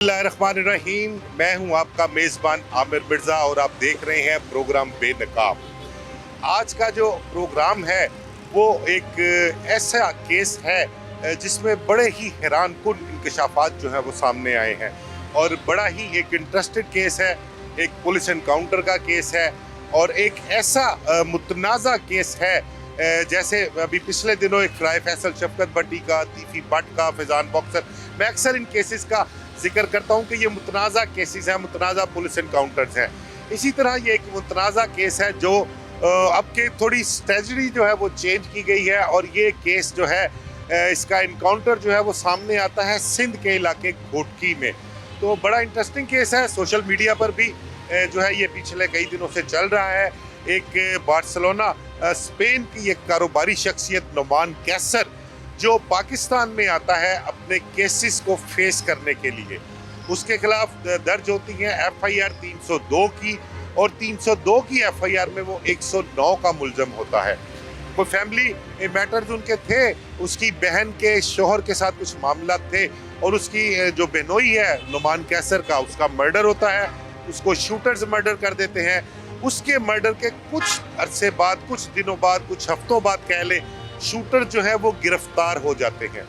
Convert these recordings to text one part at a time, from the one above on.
बिस्मिल्लाहिर्रहमानिर्रहीम। मैं हूं आपका मेज़बान आमिर मिर्ज़ा और आप देख रहे हैं प्रोग्राम बेनकाब। आज का जो प्रोग्राम है वो एक ऐसा केस है जिसमें बड़े ही हैरानकुन इंकशाफात जो हैं वो सामने आए हैं और बड़ा ही एक इंटरेस्टेड केस है। एक पुलिस एनकाउंटर का केस है और एक ऐसा मुतनाज़ा केस है जैसे अभी पिछले दिनों एक फ्राई फैसल शफकत भट्टी का, तीफी भट्ट का, फैजान बॉक्सर, मैं अक्सर इन केसेस का जिक्र करता हूं कि ये मुतनाज़ा केसेस हैं, मुतनाज़ा पुलिस एनकाउंटर्स हैं। इसी तरह ये एक मुतनाज़ा केस है जो अब के थोड़ी स्ट्रेटजी जो है वो चेंज की गई है और ये केस जो है इसका एनकाउंटर जो है वो सामने आता है सिंध के इलाके घोटकी में। तो बड़ा इंटरेस्टिंग केस है, सोशल मीडिया पर भी जो है ये पिछले कई दिनों से चल रहा है। एक बार्सिलोना स्पेन की एक कारोबारी शख्सियत नुमान कैसर जो पाकिस्तान में आता है अपने केसेस को फेस करने के लिए, उसके खिलाफ दर्ज होती हैं FIR 302 की और 302 की FIR में वो 109 का मुल्ज़म होता है। कोई फैमिली मैटर्स उनके थे, उसकी बहन के शोहर के साथ कुछ मामला थे और उसकी जो बहनोई है नुमान कैसर का, उसका मर्डर होता है। उसको शूटर्स मर्डर कर देते हैं। उसके मर्डर के कुछ अरसे बाद, कुछ दिनों बाद, कुछ हफ्तों बाद कह लें, शूटर जो है वो गिरफ्तार हो जाते हैं।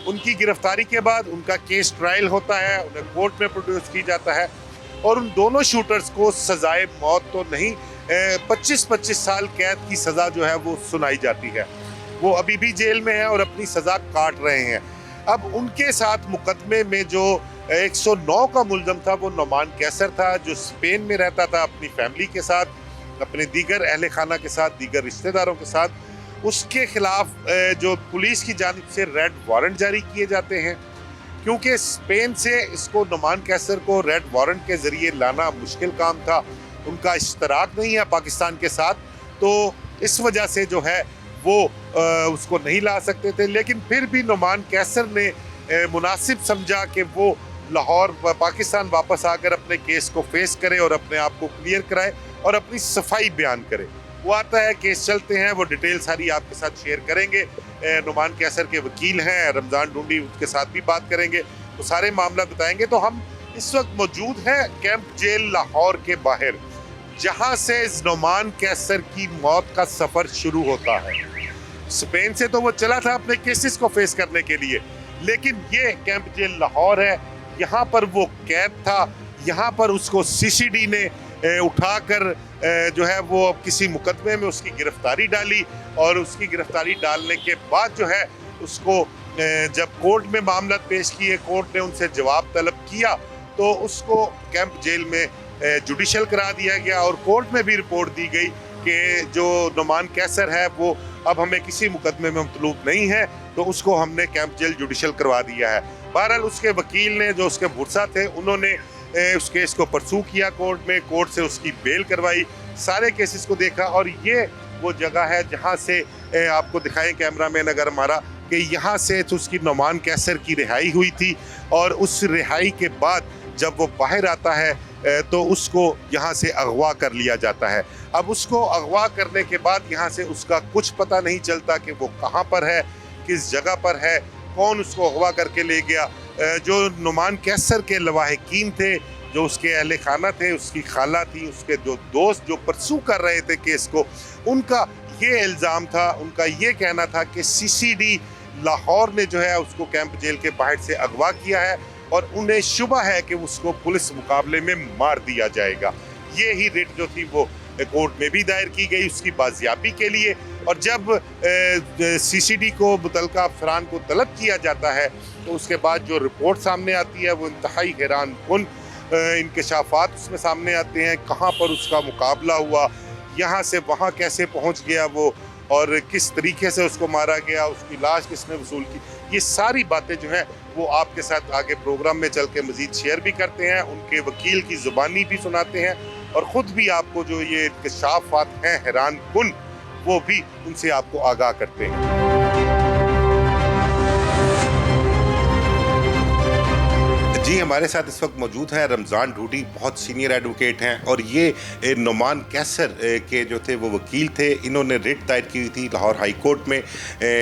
उनकी गिरफ्तारी के बाद उनका केस ट्रायल होता है, उन्हें कोर्ट में प्रोड्यूस की जाता है और उन दोनों शूटर्स को सजाए मौत तो नहीं, 25-25 साल कैद की सज़ा जो है वो सुनाई जाती है। वो अभी भी जेल में है और अपनी सज़ा काट रहे हैं। अब उनके साथ मुकदमे में जो 109 का मुल्ज़म था वो नुमान कैसर था, जो स्पेन में रहता था अपनी फैमिली के साथ, अपने दीगर अहले खाना के साथ, दीगर रिश्तेदारों के साथ। उसके खिलाफ जो पुलिस की जानिब से रेड वारंट जारी किए जाते हैं, क्योंकि स्पेन से इसको नुमान कैसर को रेड वारंट के ज़रिए लाना मुश्किल काम था। उनका इश्तराक नहीं है पाकिस्तान के साथ, तो इस वजह से जो है वो उसको नहीं ला सकते थे। लेकिन फिर भी नुमान कैसर ने मुनासिब समझा कि वो लाहौर पाकिस्तान वापस आकर अपने केस को फेस करे और अपने आप को क्लियर कराए और अपनी सफाई बयान करे। वो आता है, केस चलते हैं, वो डिटेल सारी आपके साथ शेयर करेंगे। नुमान कैसर के वकील हैं रमज़ान ढूंढी, उसके साथ भी बात करेंगे, वो सारे मामला बताएंगे। तो हम इस वक्त मौजूद हैं कैंप जेल लाहौर के बाहर, जहाँ से नुमान कैसर की मौत का सफ़र शुरू होता है। स्पेन से तो वो चला था अपने केसेस को फेस करने के लिए, लेकिन ये कैंप जेल लाहौर है, यहाँ पर वो कैद था। यहाँ पर उसको CCD ने उठाकर जो है वो किसी मुकदमे में उसकी गिरफ्तारी डाली और उसकी गिरफ्तारी डालने के बाद जो है उसको जब कोर्ट में मामला पेश किए, कोर्ट ने उनसे जवाब तलब किया तो उसको कैंप जेल में जुडिशल करा दिया गया और कोर्ट में भी रिपोर्ट दी गई कि जो नुमान कैसर है वो अब हमें किसी मुकदमे में मतलूब नहीं है, तो उसको हमने कैंप जेल जुडिशल करवा दिया है। बहरहाल उसके वकील ने, जो उसके बुरसा थे, उन्होंने उस केस को परसू किया कोर्ट में, कोर्ट से उसकी बेल करवाई, सारे केसेस को देखा और ये वो जगह है जहाँ से आपको दिखाएं कैमरामैन अगर हमारा, कि यहाँ से तो उसकी नुमान कैसर की रिहाई हुई थी और उस रिहाई के बाद जब वो बाहर आता है तो उसको यहाँ से अगवा कर लिया जाता है। अब उसको अगवा करने के बाद यहाँ से उसका कुछ पता नहीं चलता कि वो कहाँ पर है, किस जगह पर है, कौन उसको अगवा करके ले गया। जो नुमान कैसर के लवाहिकीन थे, जो उसके अहले खाना थे, उसकी खाला थी, उसके जो दोस्त जो परसू कर रहे थे केस को, उनका ये इल्ज़ाम था, उनका ये कहना था कि CCD लाहौर ने जो है उसको कैंप जेल के बाहर से अगवा किया है और उन्हें शुबा है कि उसको पुलिस मुकाबले में मार दिया जाएगा। ये ही रिट जो थी वो कोर्ट में भी दायर की गई उसकी बाजियाबी के लिए। और जब CCD को मुतलका अफसरान को तलब किया जाता है तो उसके बाद जो रिपोर्ट सामने आती है वो इंतहाई हैरानकुन इंकशाफात उसमें सामने आते हैं। कहाँ पर उसका मुकाबला हुआ, यहाँ से वहाँ कैसे पहुँच गया वो, और किस तरीके से उसको मारा गया, उसकी लाश किसने वसूल की, ये सारी बातें जो हैं वो आपके साथ आगे प्रोग्राम में चल के मज़ीद शेयर भी करते हैं। उनके वकील की ज़ुबानी भी सुनाते हैं और ख़ुद भी आपको जो ये इंकशाफात हैं हैरानकुन, वो भी उनसे आपको आगाह करते हैं। जी हमारे साथ इस वक्त मौजूद हैं रमज़ान ढूडी, बहुत सीनियर एडवोकेट हैं और ये नुमान कैसर के जो थे वो वकील थे। इन्होंने रिट दायर की थी लाहौर हाई कोर्ट में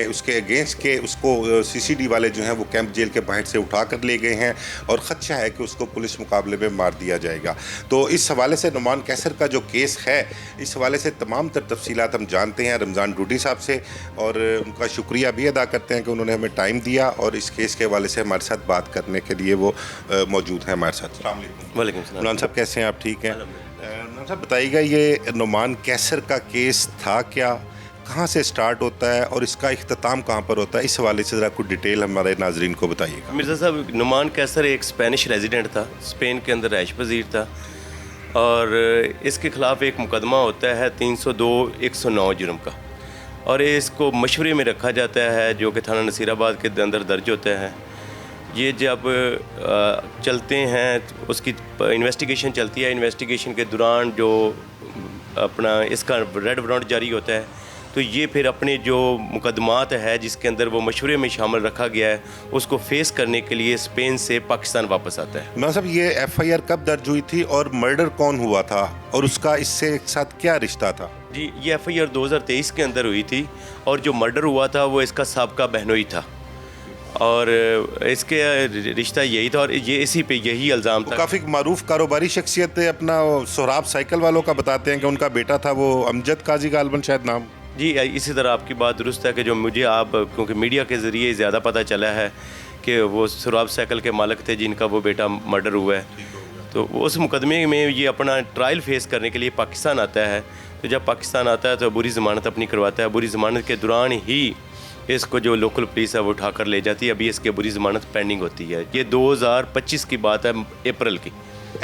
उसके अगेंस्ट के उसको सीसीडी वाले जो हैं वो कैंप जेल के बाहर से उठा कर ले गए हैं और ख़दशा है कि उसको पुलिस मुकाबले में मार दिया जाएगा। तो इस हवाले से नुमान कैसर का जो केस है, इस हवाले से तमाम तर तफसीलात हम जानते हैं रमज़ान ढूडी साहब से और उनका शुक्रिया भी अदा करते हैं कि उन्होंने हमें टाइम दिया और इस केस के हवाले से हमारे साथ बात करने के लिए वो मौजूद है हमारे साथ। वालेकुम सलाम। नुमान साहब कैसे हैं आप? ठीक हैं। नुमान साहब बताइएगा ये नुमान कैसर का केस था क्या, कहाँ से स्टार्ट होता है और इसका इख्तिताम कहाँ पर होता है, इस हवाले से ज़रा कुछ डिटेल हमारे नाजरीन को बताइएगा। मिर्ज़ा साहब, नुमान कैसर एक स्पेनिश रेजिडेंट था, स्पेन के अंदर रहायश पजीर था और इसके ख़िलाफ़ एक मुकदमा होता है 302/109 जुर्म का और इसको मशवरे में रखा जाता है जो कि थाना नसीराबाद के अंदर दर्ज होता है। ये जब चलते हैं उसकी इन्वेस्टिगेशन चलती है, इन्वेस्टिगेशन के दौरान जो अपना इसका रेड वारंट जारी होता है तो ये फिर अपने जो मुकदमात है जिसके अंदर वो मशवरे में शामिल रखा गया है उसको फेस करने के लिए स्पेन से पाकिस्तान वापस आता है। ना साहब, ये FIR कब दर्ज हुई थी और मर्डर कौन हुआ था और उसका इससे साथ क्या रिश्ता था? जी, ये FIR 2023 के अंदर हुई थी और जो मर्डर हुआ था वो इसका साबका बहनोई था और इसके रिश्ता यही था और ये इसी पे यही इल्ज़ाम था। काफ़ी मारूफ कारोबारी शख्सियत अपना सोहराब साइकिल वालों का बताते हैं कि उनका बेटा था वो अमजद काजी गालबन शायद नाम। जी, इसी तरह आपकी बात दुरुस्त है कि जो मुझे आप क्योंकि मीडिया के ज़रिए ज़्यादा पता चला है कि वो सोहराब साइकिल के मालिक थे जिनका वो बेटा मर्डर हुआ है। तो उस मुकदमे में ये अपना ट्रायल फेस करने के लिए पाकिस्तान आता है। तो जब पाकिस्तान आता है तो बुरी ज़मानत अपनी करवाता है। बुरी ज़मानत के दौरान ही इसको जो लोकल पुलिस है वो उठा कर ले जाती है। अभी इसकी बुरी ज़मानत पेंडिंग होती है। ये 2025 की बात है,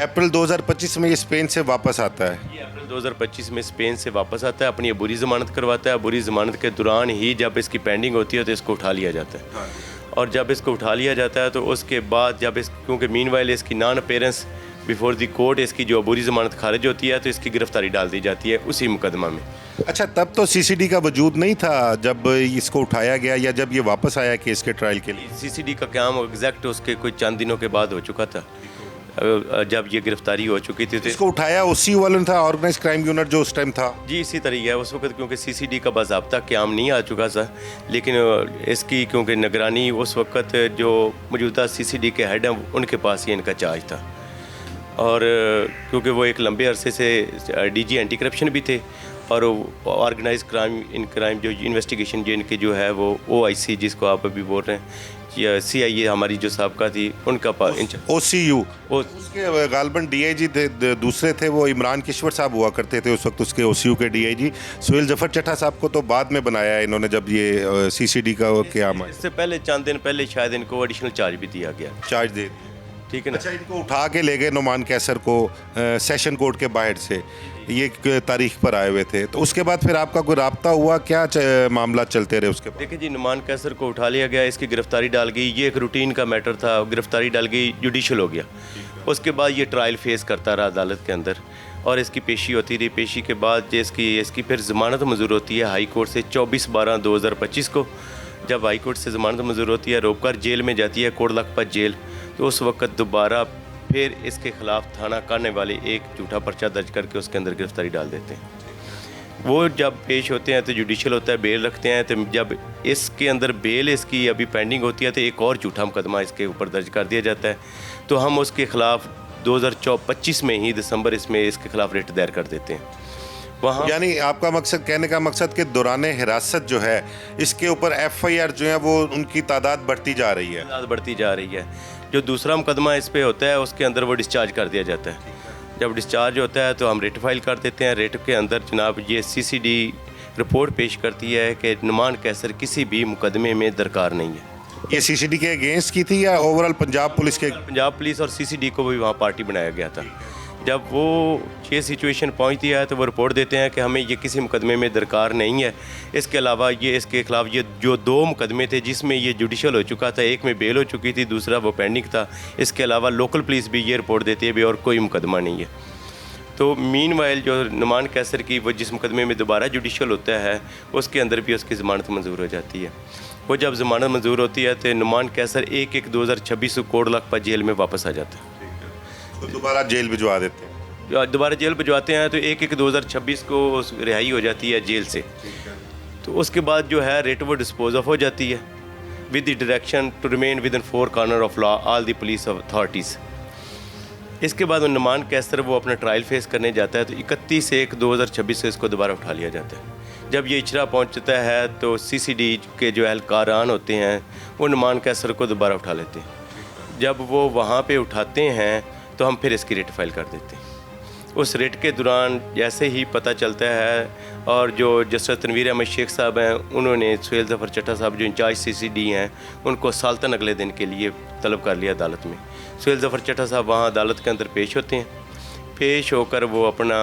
अप्रैल 2025 में ये स्पेन से वापस आता है। ये अप्रैल 2025 में स्पेन से वापस आता है, अपनी बुरी ज़मानत करवाता है। बुरी ज़मानत के दौरान ही जब इसकी पेंडिंग होती है तो इसको उठा लिया जाता है। हाँ। और जब इसको उठा लिया जाता है तो उसके बाद जब क्योंकि मीनवाइल इसकी non appearance before the court इसकी जो बुरी ज़मानत खारिज होती है तो इसकी गिरफ्तारी डाल दी जाती है उसी मुकदमा में। अच्छा, तब तो CCD का वजूद नहीं था जब इसको उठाया गया या जब ये वापस आया केस के ट्रायल के लिए? CCD का काम एग्जैक्ट उसके कोई चंद दिनों के बाद हो चुका था जब ये गिरफ्तारी हो चुकी थी। तो इसको उठाया उसी वाले था, ऑर्गेनाइज क्राइम यूनिट जो उस टाइम था। जी, इसी तरीके है उस वक्त, क्योंकि CCD का बाज़ाब्ता क़याम नहीं आ चुका था, लेकिन इसकी क्योंकि निगरानी उस वक्त जो मौजूदा CCD के हेड हैं उनके पास ही इनका चार्ज था और क्योंकि वो एक लंबे अरसे से DG एंटी करप्शन भी थे और ऑर्गेनाइज क्राइम जो इन्वेस्टिगेशन जिनके जो है वो OIC जिसको आप अभी बोल रहे हैं या CIA हमारी जो साबका थी उनका OCU उसके गालबन DIG थे, दूसरे थे वो इमरान किश्वर साहब हुआ करते थे उस वक्त उसके OCU के DIG। सुहेल जफर चट्टा साहब को तो बाद में बनाया इन्होंने जब ये CCD का क़याम आया। इससे पहले चंद दिन पहले शायद इनको एडिशनल चार्ज भी दिया गया। चार्ज दे, ठीक है ना। अच्छा, इनको उठा के ले गए नुमान कैसर को सेशन कोर्ट के बाहर से, ये तारीख पर आए हुए थे, तो उसके बाद फिर आपका कोई राब्ता हुआ, क्या मामला चलते रहे उसके बाद? देखिए जी, नुमान कैसर को उठा लिया गया, इसकी गिरफ्तारी डाल गई, ये एक रूटीन का मैटर था, गिरफ्तारी डाल गई, जुडिशल हो गया। उसके बाद ये ट्रायल फेस करता रहा अदालत के अंदर और इसकी पेशी होती रही। पेशी के बाद इसकी फिर ज़मानत मंजूर होती है हाई कोर्ट से 24/12/2025 को। जब हाई कोर्ट से ज़मानत मंजूर होती है, रोककर जेल में जाती है, कोट लखपत जेल। तो उस वक्त दोबारा फिर इसके ख़िलाफ़ थाना करने वाले एक झूठा पर्चा दर्ज करके उसके अंदर गिरफ्तारी डाल देते हैं। वो जब पेश होते हैं तो जुडिशल होता है, बेल रखते हैं, तो जब इसके अंदर बेल इसकी अभी पेंडिंग होती है तो एक और झूठा मुकदमा इसके ऊपर दर्ज कर दिया जाता है। तो हम उसके ख़िलाफ़ 2025 में ही दिसंबर इसमें इसके ख़िलाफ़ रिट दायर कर देते हैं वहाँ। यानी आपका मकसद, कहने का मकसद कि दौरान हिरासत जो है इसके ऊपर FIR जो है वो उनकी तादाद बढ़ती जा रही है, बढ़ती जा रही है। जो दूसरा मुकदमा इस पे होता है उसके अंदर वो डिस्चार्ज कर दिया जाता है। जब डिस्चार्ज होता है तो हम रिट फाइल कर देते हैं। रिट के अंदर जनाब ये CCD रिपोर्ट पेश करती है कि नुमान कैसर किसी भी मुकदमे में दरकार नहीं है। ये CCD के अगेंस्ट की थी या ओवरऑल पंजाब पुलिस के? पंजाब पुलिस और CCD को भी वहाँ पार्टी बनाया गया था। जब वो ये सिचुएशन पहुंचती है तो वो रिपोर्ट देते हैं कि हमें ये किसी मुकदमे में दरकार नहीं है। इसके अलावा ये इसके ख़िलाफ़ ये जो 2 मुकदमे थे जिसमें ये जुडिशल हो चुका था, एक में बेल हो चुकी थी, दूसरा वो पेंडिंग था। इसके अलावा लोकल पुलिस भी ये रिपोर्ट देती है भी और कोई मुकदमा नहीं है। तो मीनवाइल जो नुमान कैसर की वो जिस मुकदमे में दोबारा जुडिशल होता है उसके अंदर भी उसकी ज़मानत मंजूर हो जाती है। वो जब ज़मानत मंजूर होती है तो नुमान कैसर 1/1/2026 को कोट लखपत जेल में वापस आ जाता है। तो दोबारा जेल भिजवा देते हैं। दोबारा जेल भिजवाते हैं तो 1/1/2026 को रिहाई हो जाती है जेल से। तो उसके बाद जो है रिट वो डिस्पोज ऑफ हो जाती है with the direction to remain within 4 corner of law all the police authorities. इसके बाद नुमान कैसर वो अपना ट्रायल फेस करने जाता है तो 31/1/2026 से इसको दोबारा उठा लिया जाता है। जब ये इचरा पहुंचता है तो CCD के जो एहलकारान होते हैं वो नुमान कैसर को दोबारा उठा लेते हैं। जब वो वहाँ पे उठाते हैं तो हम फिर इसकी रिट फाइल कर देते हैं। उस रिट के दौरान जैसे ही पता चलता है और जो जस्टिस तनवीर अहमद शेख साहब हैं उन्होंने सुहेल ज़फ़र चट्टा साहब जो इंचार्ज CCD हैं उनको साल्तन अगले दिन के लिए तलब कर लिया अदालत में। सुहेल ज़फ़र चट्टा साहब वहाँ अदालत के अंदर पेश होते हैं। पेश होकर वो अपना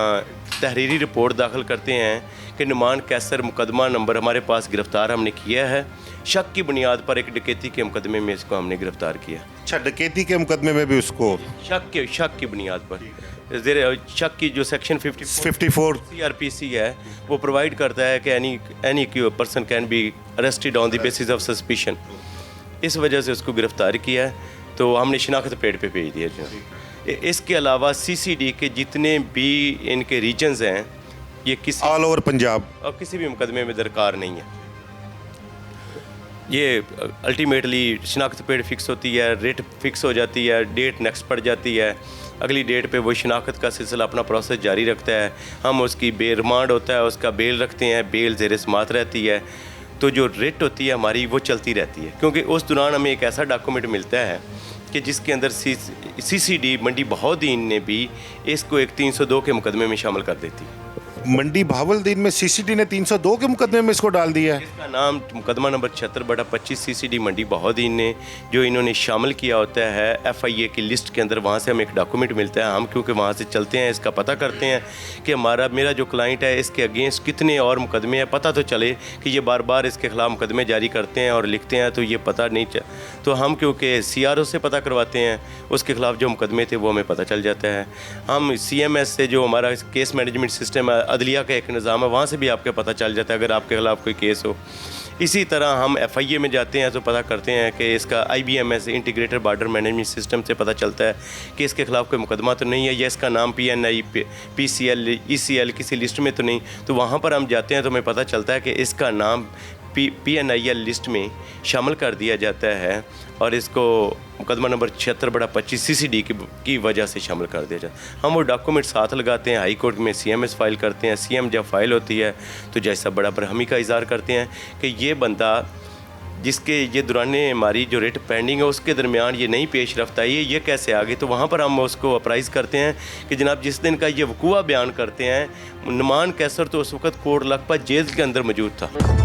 तहरीरी रिपोर्ट दाखिल करते हैं कि नुमान कैसर मुकदमा नंबर हमारे पास गिरफ़्तार हमने किया है, शक की बुनियाद पर एक डकैती के मुकदमे में इसको हमने गिरफ़्तार किया। अच्छा, डकैती के मुकदमे में भी उसको शक की बुनियाद पर शक की जो सेक्शन 54 CRPC है वो प्रोवाइड करता है कि any person can be arrested on the basis of suspicion. इस वजह से उसको गिरफ़्तार किया है तो हमने शिनाख्त पेड पे भेज दिया जो। इसके अलावा CCD के जितने भी इनके रीजन्स हैं ये किसी ऑल ओवर पंजाब और किसी भी मुकदमे में दरकार नहीं है। ये अल्टीमेटली शिनाख्त पेड फिक्स होती है, रेट फिक्स हो जाती है, डेट नेक्स्ट पड़ जाती है। अगली डेट पे वो शिनाख्त का सिलसिला अपना प्रोसेस जारी रखता है। हम उसकी रिमांड होता है, उसका बेल रखते हैं, बेल ज़ेर समात रहती है। तो जो रेट होती है हमारी वो चलती रहती है क्योंकि उस दौरान हमें एक ऐसा डॉक्यूमेंट मिलता है कि जिसके अंदर CCD मंडी बहाउद्दीन ने भी इसको एक 302 के मुकदमे में शामिल कर देती है। मंडी बहाउद्दीन में CCD ने 302 के मुकदमे में इसको डाल दिया है। इसका नाम मुकदमा नंबर 76/25 CCD मंडी बहाउद्दीन ने जो इन्होंने शामिल किया होता है FIA की लिस्ट के अंदर। वहाँ से हमें एक डॉक्यूमेंट मिलता है। हम क्योंकि वहाँ से चलते हैं, इसका पता करते हैं कि मेरा जो क्लाइंट है इसके अगेंस्ट कितने और मुकदमे हैं, पता तो चले कि ये बार बार इसके ख़िलाफ़ मुकदमे जारी करते हैं और लिखते हैं तो ये पता नहीं तो हम क्योंकि CRO से पता करवाते हैं उसके ख़िलाफ़ जो मुकदमे थे वो हमें पता चल जाता है। हम CMS से जो हमारा केस मैनेजमेंट सिस्टम है, अदलिया का एक निज़ाम है, वहाँ से भी आपको पता चल जाता है अगर आपके ख़िलाफ़ कोई केस हो। इसी तरह हम FIA में जाते हैं तो पता करते हैं कि इसका IBMS integrated border management system से पता चलता है कि इसके ख़िलाफ़ कोई मुकदमा तो नहीं है या इसका नाम PNI PCL ECL किसी लिस्ट में तो नहीं। तो वहाँ पर हम जाते हैं तो हमें पता चलता है कि इसका नाम PNIL लिस्ट में शामिल कर दिया जाता है और इसको मुकदमा नंबर 76/25 CCD की वजह से शामिल कर दिया जाता है। हम वो डॉक्यूमेंट साथ लगाते हैं, हाई कोर्ट में CMS फाइल करते हैं। CM जब फाइल होती है तो जैसा बड़ा बरहमी का इज़हार करते हैं कि ये बंदा जिसके ये दौरान हमारी जो रेट पेंडिंग है उसके दरमियान ये नहीं पेश रफ्त आई है, ये कैसे आ गई। तो वहाँ पर हम उसको अप्राइज़ करते हैं कि जनाब जिस दिन का ये वकूआ बयान करते हैं नुमान कैसर तो उस वक़्त कोट लखपत जेल के अंदर मौजूद था।